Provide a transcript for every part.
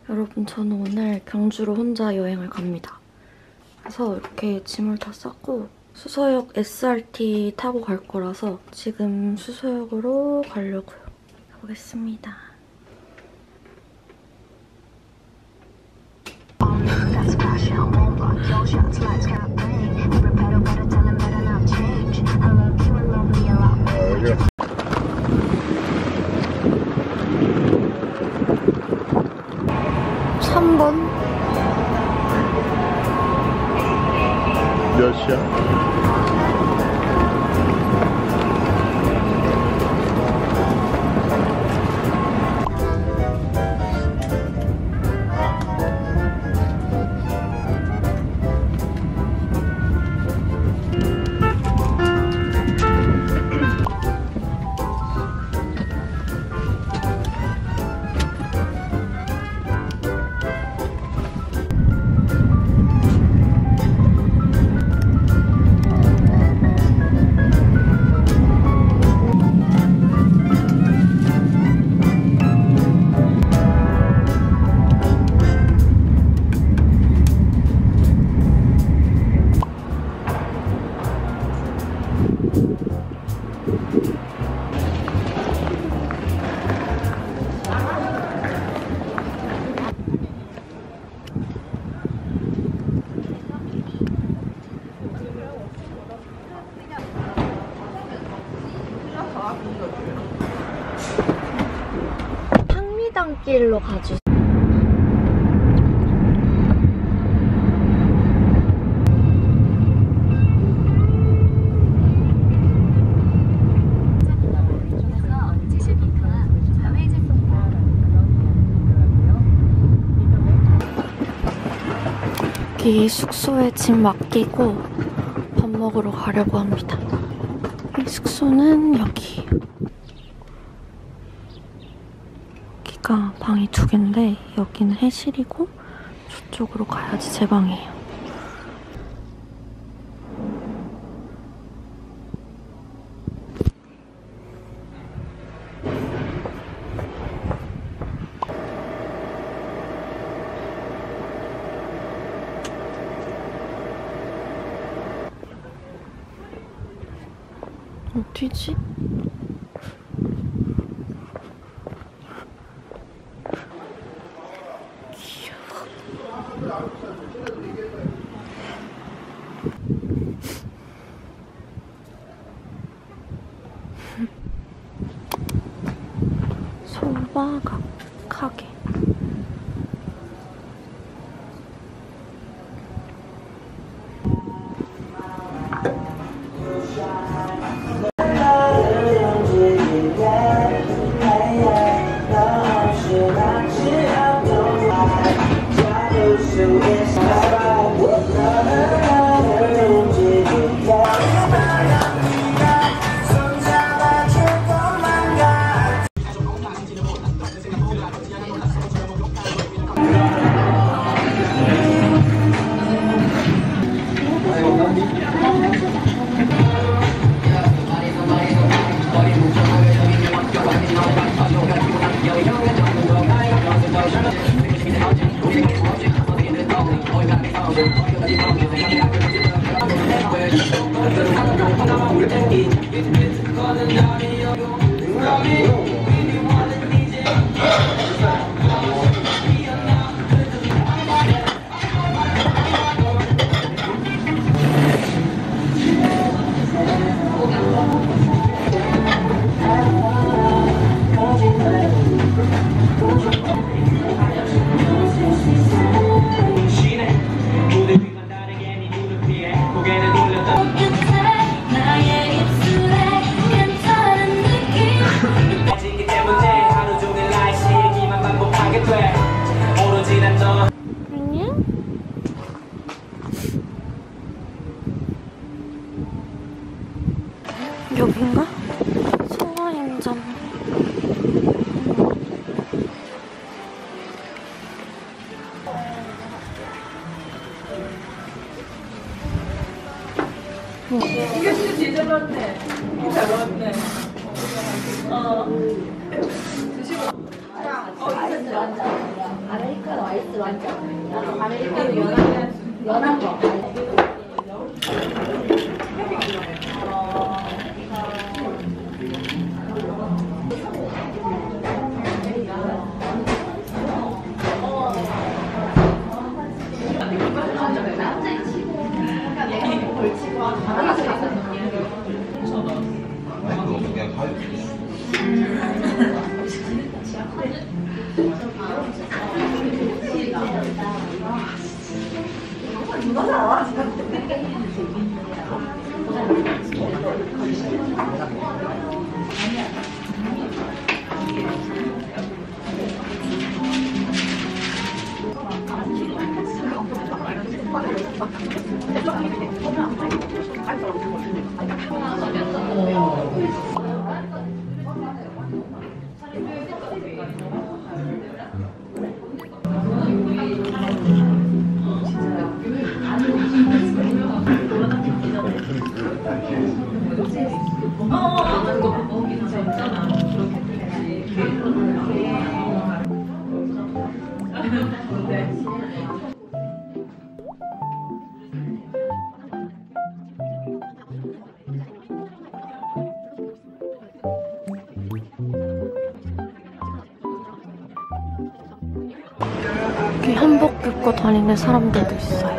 여러분, 저는 오늘 경주로 혼자 여행을 갑니다. 그래서 이렇게 짐을 다 쌌고 수서역 SRT 타고 갈 거라서 지금 수서역으로 가려고요. 가보겠습니다. 몇 시야? 상미단길로 가주세요. 여기 숙소에 짐 맡기고 밥 먹으러 가려고 합니다. 이 숙소는 여기. 여기가 방이 2개인데 여기는 해실이고 저쪽으로 가야지 제 방이에요. 어디지? 귀여워. 소바각 가게. 여긴가? 소화임점. 이게 진짜 잘 맞네. 잘 맞네. 드시고. 연한 거. 여기 한복 입고 다니는 사람들도 있어요.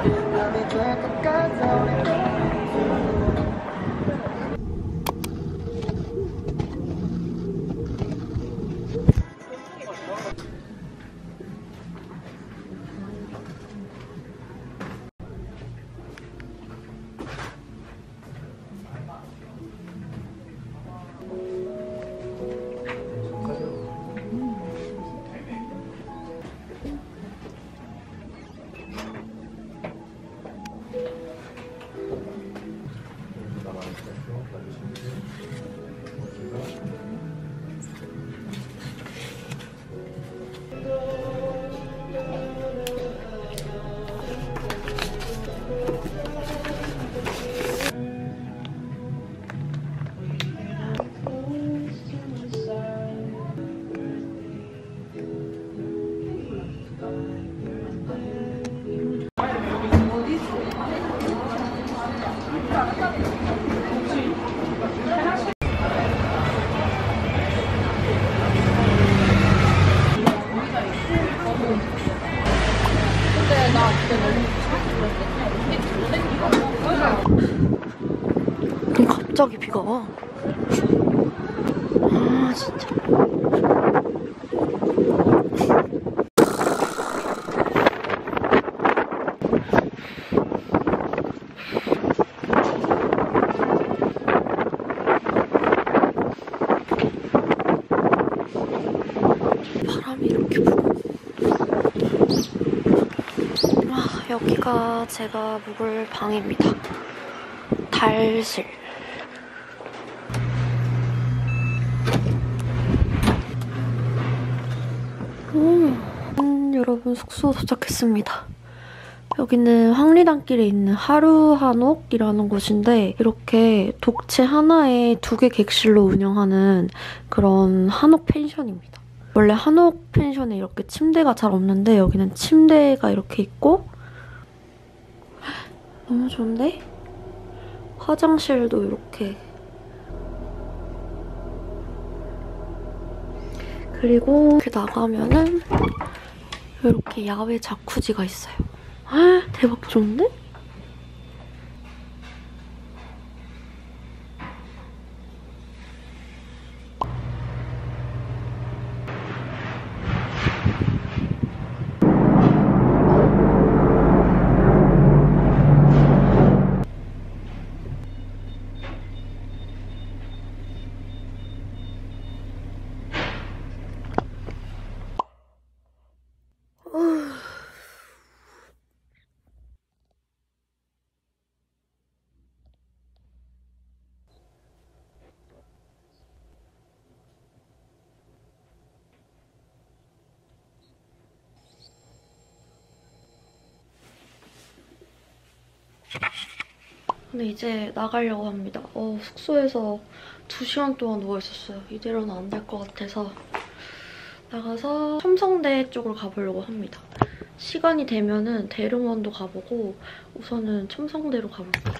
갑자기 비가 와. 아, 진짜. 바람이 이렇게 불어. 아, 여기가 제가 묵을 방입니다. 달실. 여러분, 숙소 도착했습니다. 여기는 황리단길에 있는 하루한옥이라는 곳인데 이렇게 독채 하나에 2개 객실로 운영하는 그런 한옥 펜션입니다. 원래 한옥 펜션에 이렇게 침대가 잘 없는데 여기는 침대가 이렇게 있고 너무 좋은데? 화장실도 이렇게 그리고 이렇게 나가면은 이렇게 야외 자쿠지가 있어요. 대박 좋은데? 근데 이제 나가려고 합니다. 숙소에서 2시간 동안 누워있었어요. 이대로는 안 될 것 같아서 나가서 첨성대 쪽으로 가보려고 합니다. 시간이 되면은 대릉원도 가보고 우선은 첨성대로 가볼게요.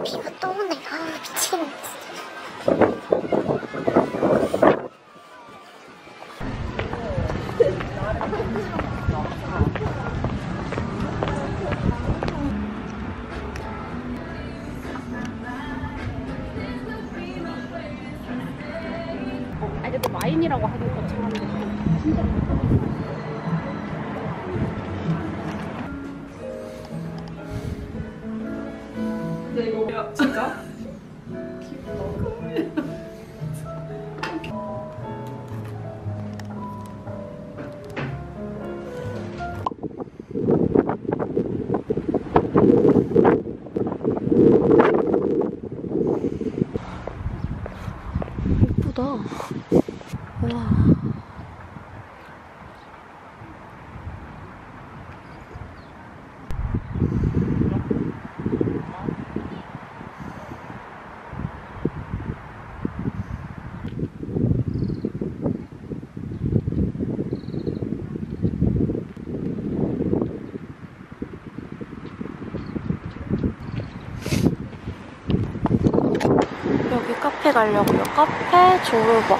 비가 또 오네. 아, 미치겠네. 아니 근데 와인이라고 하긴 거창한데 진짜 근데 이거 뭐야 진짜? 예쁘다. 와. 여기 카페 가려고요. 카페 조르바.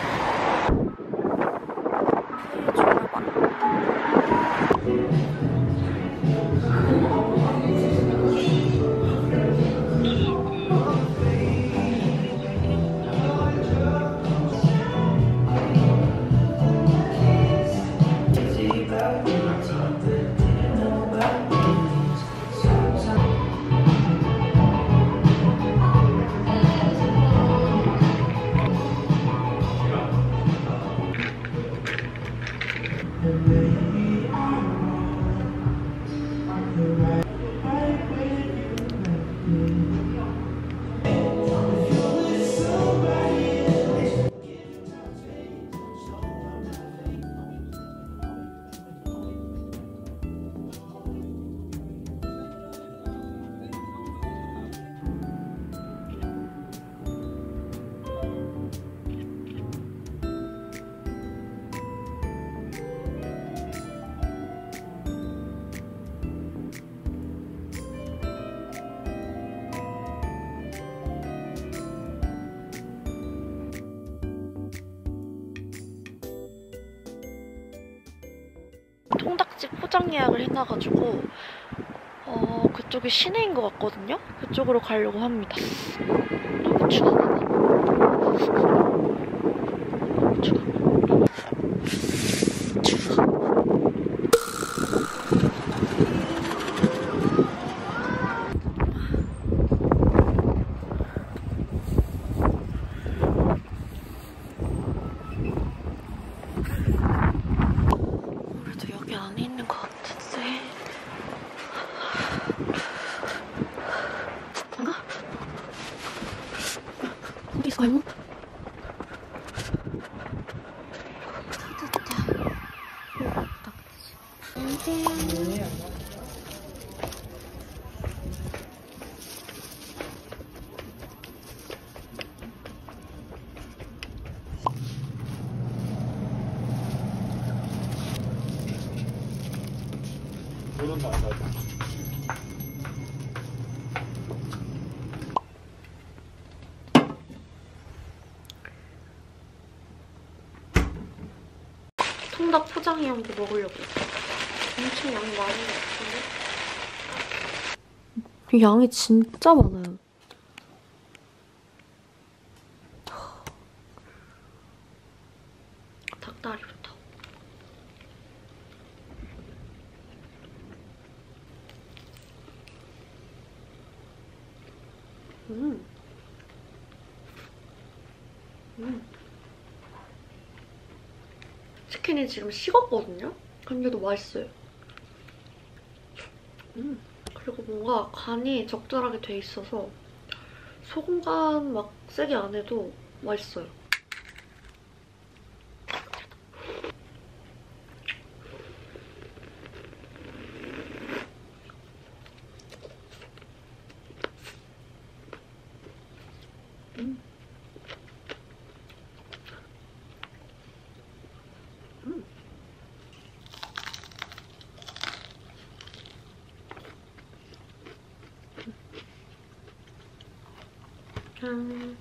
통닭집 포장 예약을 해놔가지고 그쪽이 시내인 것 같거든요? 그쪽으로 가려고 합니다. 너무 추워. 그래도 여기 안에 있는 것 같은데. 어디 있어요? 통닭 포장해 온 거 먹으려고요. 엄청 양이 많은 것 같은데? 양이 진짜 많아요. 닭다리부터. 치킨이 지금 식었거든요? 근데도 맛있어요. 그리고 뭔가 간이 적절하게 돼 있어서 소금간 막 세게 안 해도 맛있어요. 짠.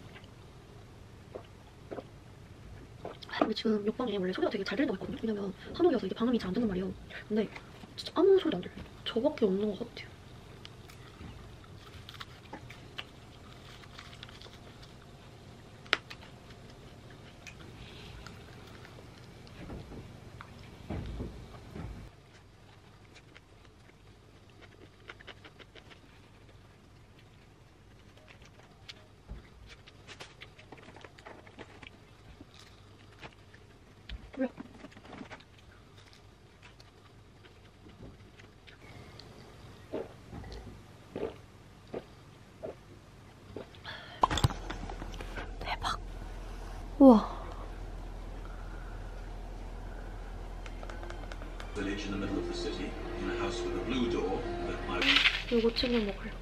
근데 지금 옆방에 원래 소리가 되게 잘 들린다고 했거든요? 왜냐면 한옥이어서 이게 방음이 잘 안 된단 말이에요. 근데 진짜 아무 소리도 안 들려요. 저밖에 없는 것 같아요. 뭐야? 대박. 우와. Village in the middle of the city, in a house with a blue door that might 이거 찍어 먹으려고요.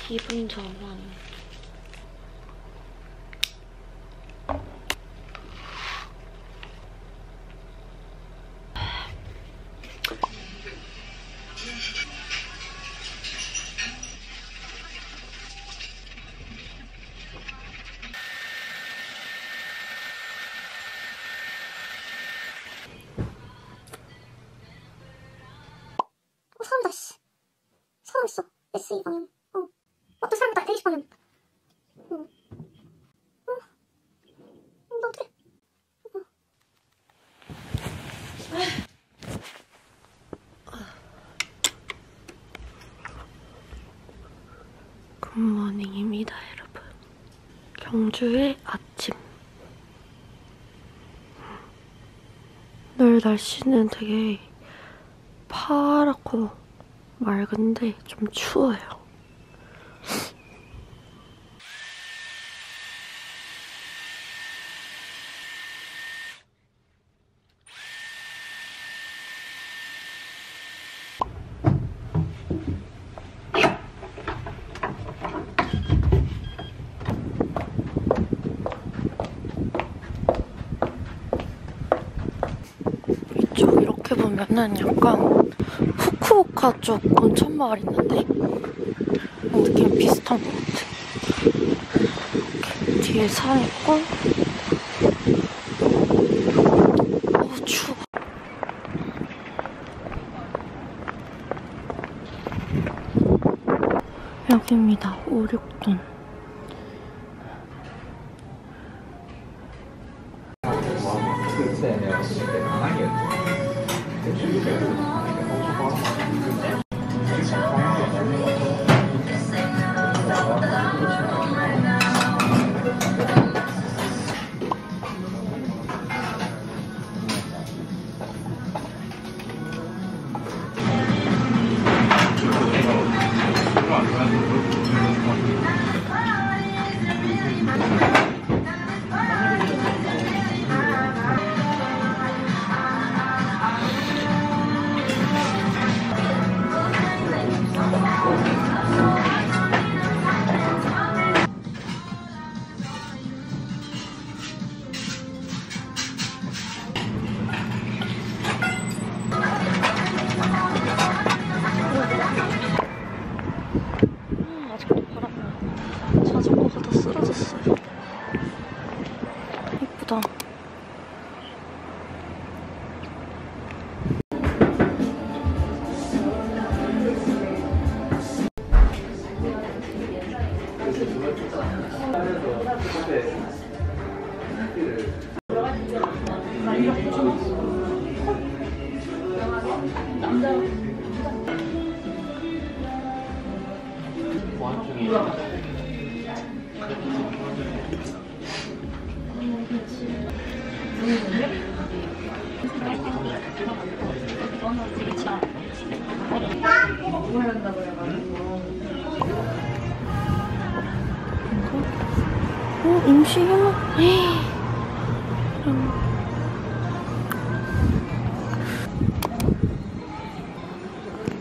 기분 전환. 사람다, 씨. 사람 있어. SE 방향. 어떤 사람보다 대기 방향. 너 어떡해. 굿모닝입니다, 여러분. 경주의 아침. 오늘 날씨는 되게 파랗고 맑은데 좀 추워요. 이쪽 이렇게 보면은 약간 후쿠오카 쪽 온천 마을 있는데 느낌 비슷한 것 같아. 이렇게 뒤에 산 있고. 추워. 여기입니다. 569돈. 아직도 바람이 자전거가 다 쓰러졌어요. 예쁘다. 임시 휴무.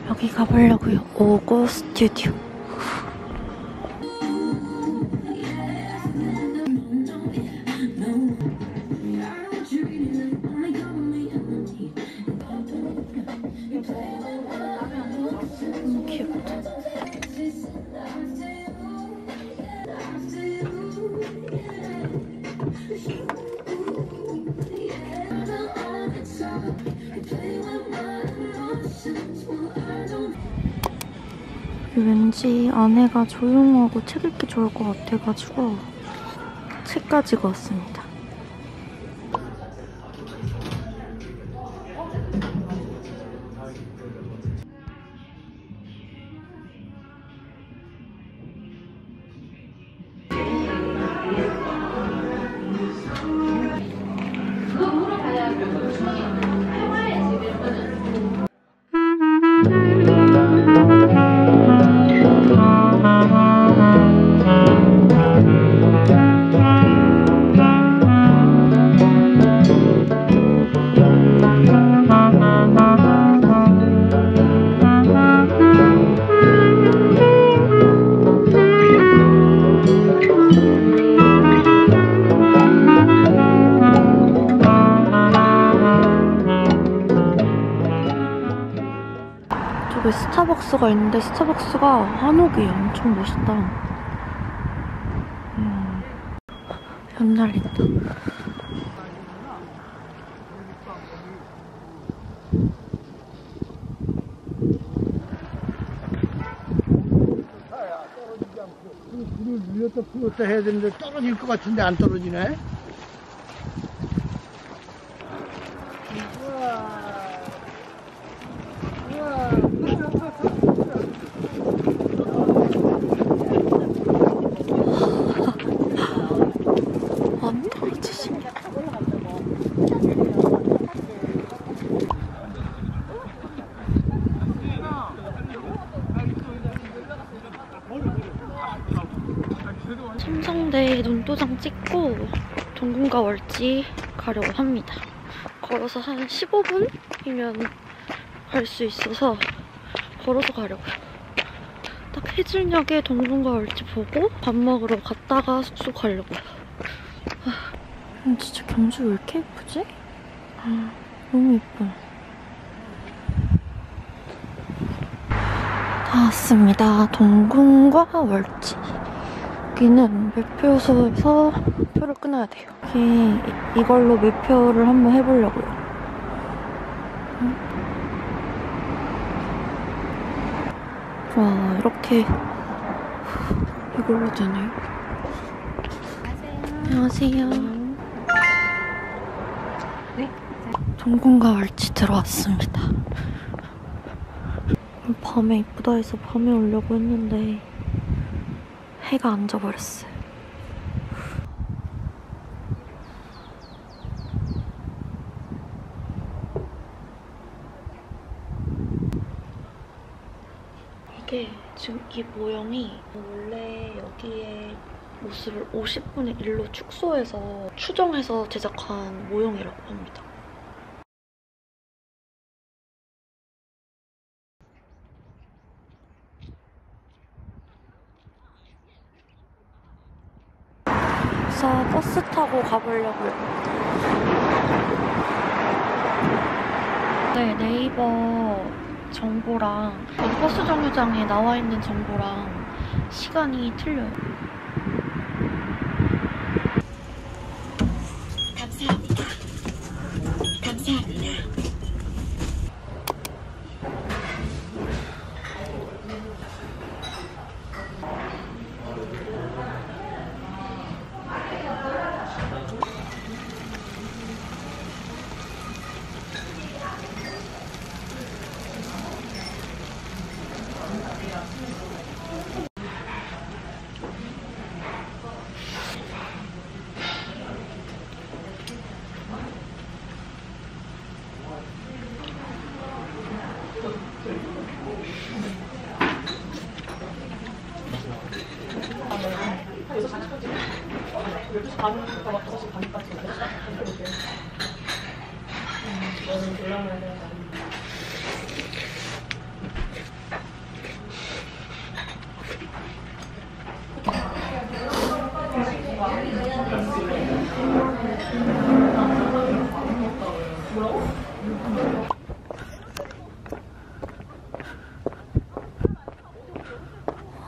여기 가보려고요. 오고 스튜디오. 귀엽다. 왠지 안에가 조용하고 책 읽기 좋을 것 같아가지고 책 가지고 왔습니다. 저기 스타벅스가 있는데 스타벅스가 한옥이에요. 엄청 멋있다. 흩날린다. 불을 눌렸다 풀었다 해야 되는데 떨어질 것 같은데 안 떨어지네. 안 떨어지지. 첨성대 눈도장 찍고 동궁과 월지 가려고 합니다. 걸어서 한 15분이면 갈 수 있어서 걸어서 가려고요. 딱 해질녘에 동궁과 월지 보고 밥 먹으러 갔다가 숙소 가려고요. 진짜 경주 왜 이렇게 예쁘지? 너무 예뻐요. 다 왔습니다. 동궁과 월지. 여기는 매표소에서 표를 끊어야 돼요. 이걸로 매표를 한번 해보려고요. 와, 이렇게 이걸로 되네요. 안녕하세요. 네? 동궁과 월지 들어왔습니다. 밤에 이쁘다 해서 밤에 오려고 했는데 해가 안 져버렸어요. 이게 지금 이 모형이 원래 여기에 옷을 50분의 1로 축소해서 추정해서 제작한 모형이라고 합니다. 그래서 버스 타고 가보려고요. 네, 네이버 정보랑 버스 정류장에 나와 있는 정보랑 시간이 틀려요. 감사합니다. 감사합니다.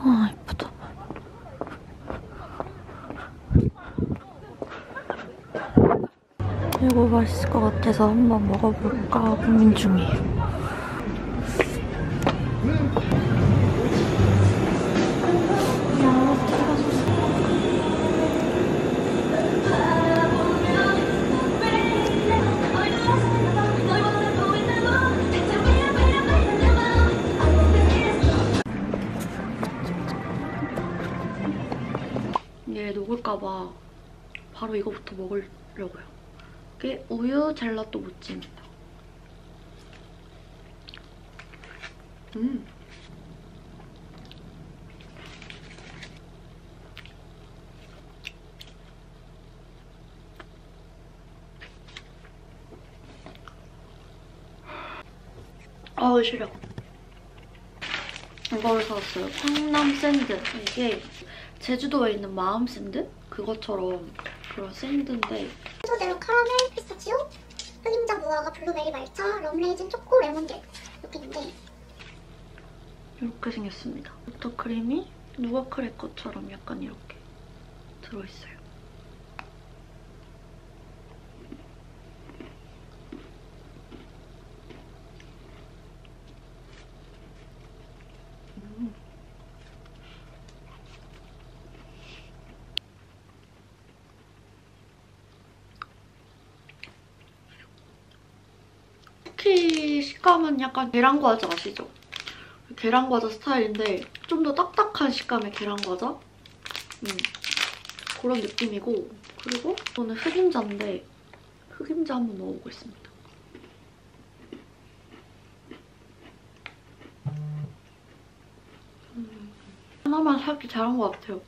아, 예쁘다. 이거 맛있을 것 같아서 한번 먹어볼까 고민 중이에요. 봐 바로 이거부터 먹으려고요. 이게 우유 젤라또 모찌입니다. 아우 시려. 이걸 사왔어요. 황남 샌드. 이게 제주도에 있는 마음 샌드? 그것처럼 그런 샌드인데 순서대로 카라멜, 피스타치오, 흑임자 무화과, 블루베리, 말차, 럼레이즌, 초코, 레몬즙 이렇게 있는데 이렇게 생겼습니다. 버터크림이 누가 크래커처럼 약간 이렇게 들어있어요. 쿠키 식감은 약간 계란과자 아시죠? 계란과자 스타일인데 좀 더 딱딱한 식감의 계란과자? 그런 느낌이고 그리고 저는 흑임자인데 흑임자 한번 넣어보겠습니다. 하나만 사기 잘한 것 같아요.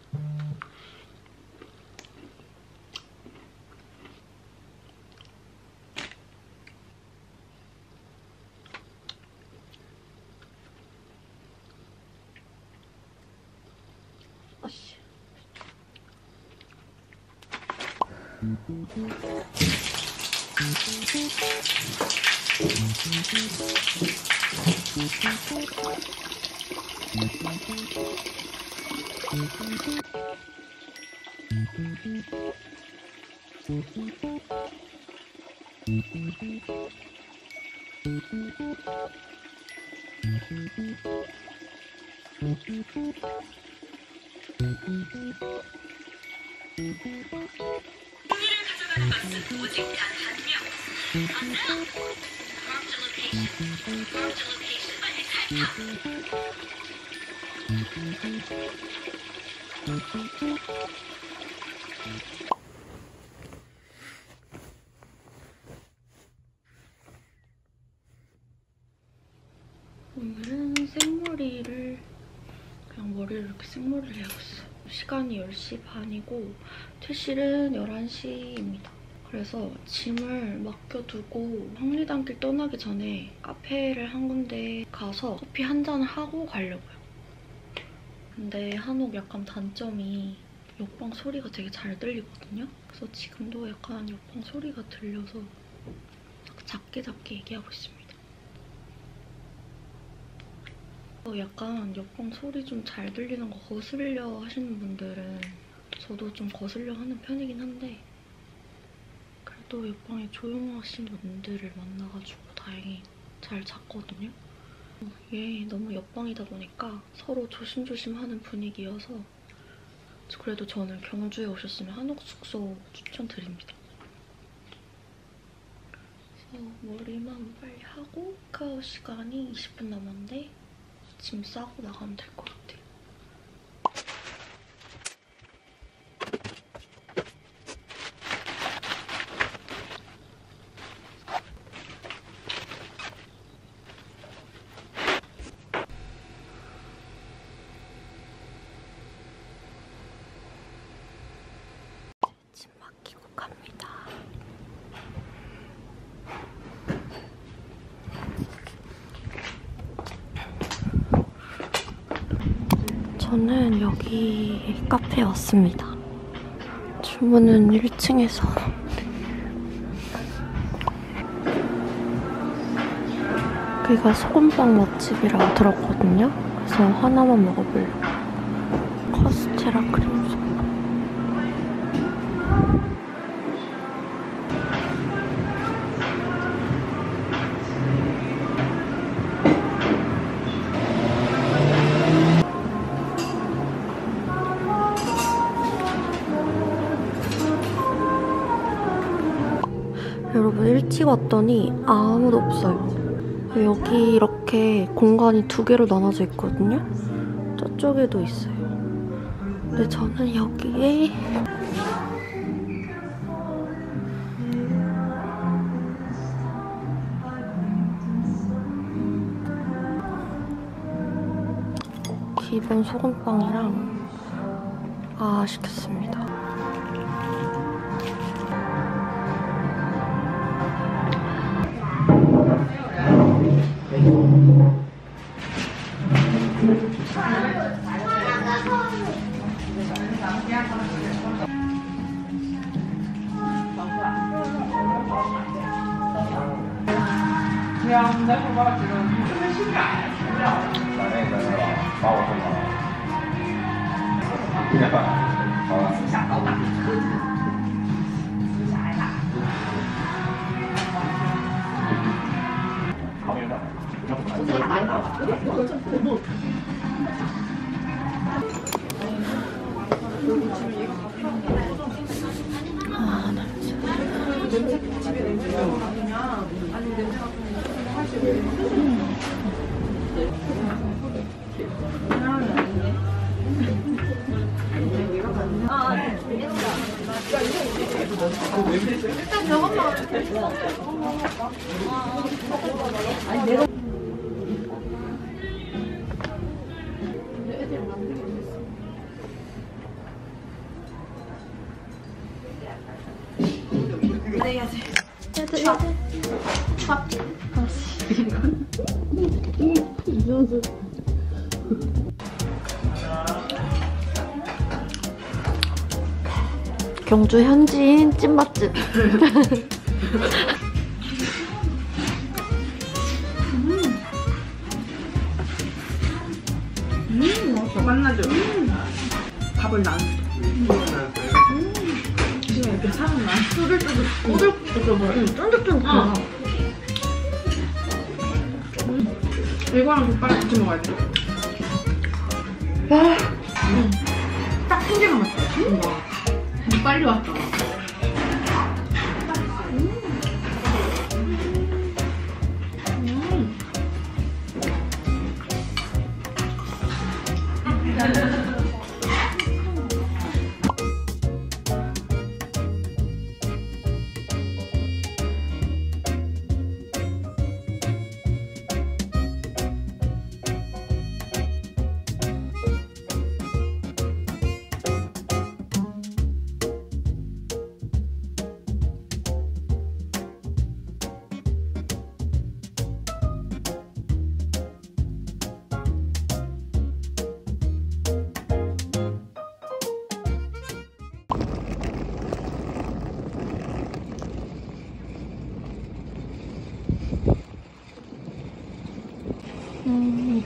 아씨. 오늘은 생머리를 그냥 머리를 이렇게 생머리를 해야겠어요. 시간이 10시 반이고 퇴실은 11시입니다. 그래서 짐을 맡겨두고 황리단길 떠나기 전에 카페를 한 군데 가서 커피 한 잔 하고 가려고요. 근데 한옥 약간 단점이 옆방 소리가 되게 잘 들리거든요. 그래서 지금도 약간 옆방 소리가 들려서 작게 얘기하고 있습니다. 약간 옆방 소리 좀 잘 들리는 거 거슬려 하시는 분들은 저도 좀 거슬려 하는 편이긴 한데 그래도 옆방에 조용하신 분들을 만나가지고 다행히 잘 잤거든요. 얘 너무 옆방이다 보니까 서로 조심조심 하는 분위기여서 그래도 저는 경주에 오셨으면 한옥 숙소 추천드립니다. 그래서 머리만 빨리 하고 카카오 시간이 20분 남았는데 짐 싸고 나가면 될 것 같아요. 짐 맡기고 갑니다. 저는 여기 카페에 왔습니다. 주문은 1층에서. 여기가 소금빵 맛집이라고 들었거든요. 그래서 하나만 먹어보려고. 카스테라 크림소. 여러분 일찍 왔더니 아무도 없어요. 여기 이렇게 공간이 2개로 나눠져 있거든요. 저쪽에도 있어요. 근데 저는 여기에 기본 소금빵이랑 시켰습니다. 경주 현지인 찐맛집. 만나죠? 밥을 나. 지금 이렇게 차는 나. 쫀득쫀득. 이거랑 족발을 같이 먹어야 돼. 딱 한 개만 맞다. 빨리 왔다.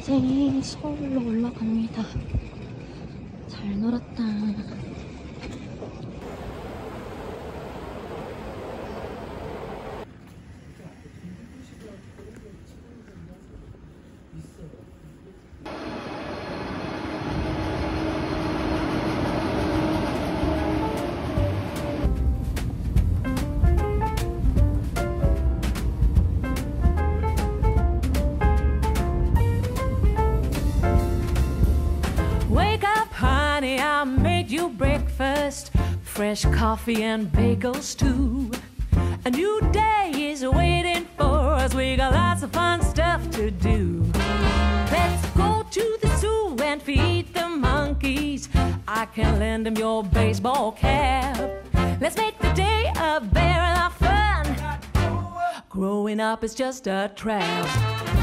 이제 서울로 올라갑니다. 잘 놀았다. I made you breakfast, fresh coffee and bagels too. A new day is waiting for us, we got lots of fun stuff to do. Let's go to the zoo and feed the monkeys. I can lend them your baseball cap. Let's make the day a very lot of fun. Growing up is just a trap.